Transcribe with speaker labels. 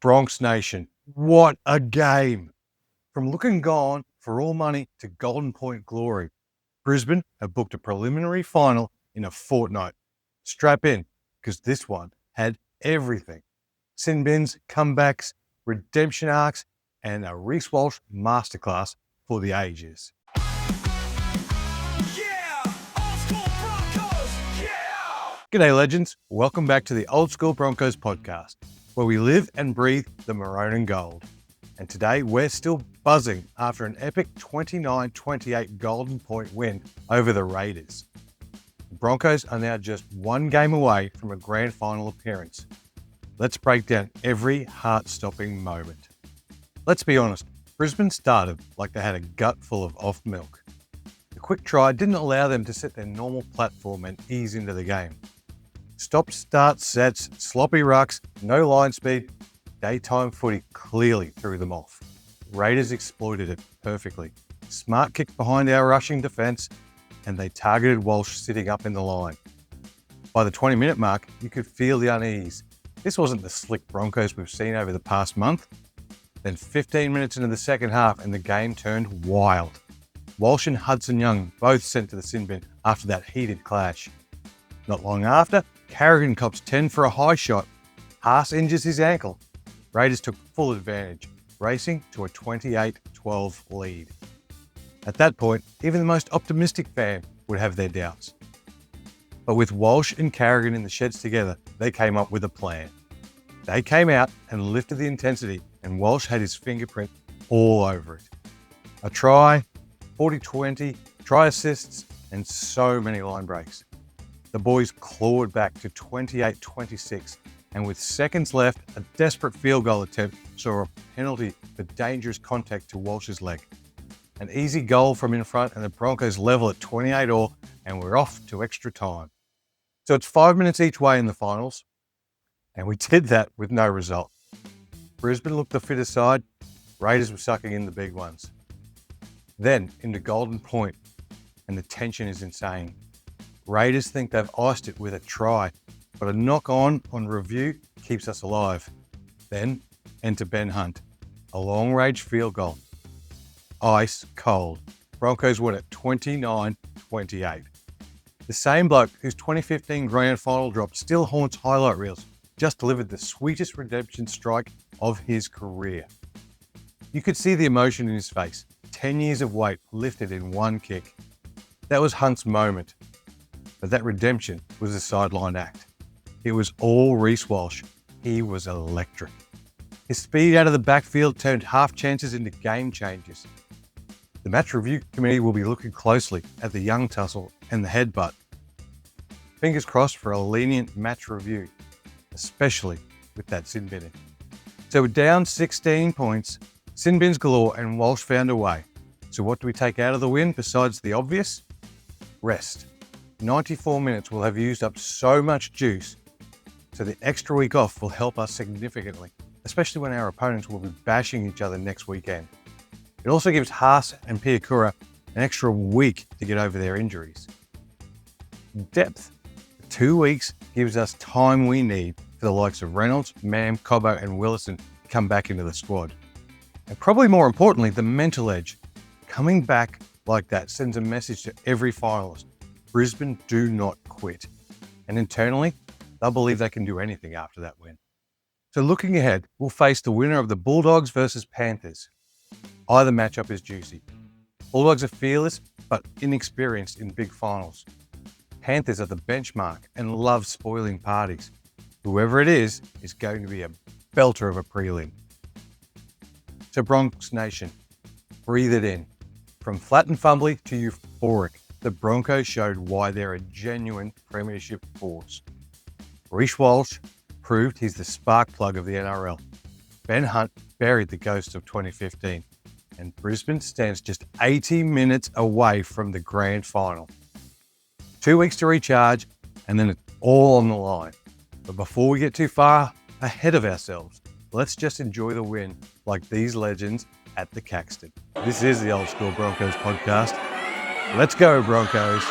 Speaker 1: Bronx Nation, what a game. From looking gone for all money to Golden Point glory, Brisbane have booked a preliminary final in a fortnight. Strap in, because this one had everything. Sin bins, comebacks, redemption arcs, and a Reece Walsh masterclass for the ages. G'day legends, welcome back to the Old School Broncos podcast, where we live and breathe the maroon and gold. And today we're still buzzing after an epic 29-28 Golden Point win over the Raiders. The Broncos are now just one game away from a grand final appearance. Let's break down every heart-stopping moment. Let's be honest, Brisbane started like they had a gut full of off milk. The quick try didn't allow them to set their normal platform and ease into the game. Stop, start, sets, sloppy rucks, no line speed, daytime footy clearly threw them off. Raiders exploited it perfectly. Smart kick behind our rushing defence, and they targeted Walsh sitting up in the line. By the 20-minute mark, you could feel the unease. This wasn't the slick Broncos we've seen over the past month. Then 15 minutes into the second half and the game turned wild. Walsh and Hudson Young both sent to the sin bin after that heated clash. Not long after, Carrigan cops 10 for a high shot. Haas injures his ankle. Raiders took full advantage, racing to a 28-12 lead. At that point, even the most optimistic fan would have their doubts. But with Walsh and Carrigan in the sheds together, they came up with a plan. They came out and lifted the intensity, and Walsh had his fingerprint all over it. A try, 40-20, try assists, and so many line breaks. The boys clawed back to 28-26, and with seconds left, a desperate field goal attempt saw a penalty for dangerous contact to Walsh's leg. An easy goal from in front, and the Broncos level at 28-all, and we're off to extra time. So it's 5 minutes each way in the finals, and we did that with no result. Brisbane looked the fitter side, Raiders were sucking in the big ones. Then into Golden Point, and the tension is insane. Raiders think they've iced it with a try, but a knock-on review keeps us alive. Then enter Ben Hunt, a long-range field goal. Ice cold. Broncos win at 29-28. The same bloke whose 2015 grand final drop still haunts highlight reels just delivered the sweetest redemption strike of his career. You could see the emotion in his face. 10 years of weight lifted in one kick. That was Hunt's moment. But that redemption was a sideline act. It was all Reece Walsh. He was electric. His speed out of the backfield turned half chances into game changers. The match review committee will be looking closely at the young tussle and the headbutt. Fingers crossed for a lenient match review, especially with that sin binning. So we're down 16 points, sin bins galore, and Walsh found a way. So what do we take out of the win besides the obvious? Rest. 94 minutes will have used up so much juice, so the extra week off will help us significantly, especially when our opponents will be bashing each other next weekend. It also gives Haas and Piakura an extra week to get over their injuries. Depth. 2 weeks gives us time we need for the likes of Reynolds, Mam, Cobbo and Willison to come back into the squad. And probably more importantly, the mental edge. Coming back like that sends a message to every finalist. Brisbane do not quit. And internally, they'll believe they can do anything after that win. So looking ahead, we'll face the winner of the Bulldogs versus Panthers. Either matchup is juicy. Bulldogs are fearless, but inexperienced in big finals. Panthers are the benchmark and love spoiling parties. Whoever it is going to be a belter of a prelim. So Bronx Nation, breathe it in. From flat and fumbly to euphoric, the Broncos showed why they're a genuine premiership force. Reece Walsh proved he's the spark plug of the NRL. Ben Hunt buried the ghost of 2015. And Brisbane stands just 80 minutes away from the grand final. 2 weeks to recharge, and then it's all on the line. But before we get too far ahead of ourselves, let's just enjoy the win like these legends at the Caxton. This is the Old School Broncos podcast. Let's go, Broncos.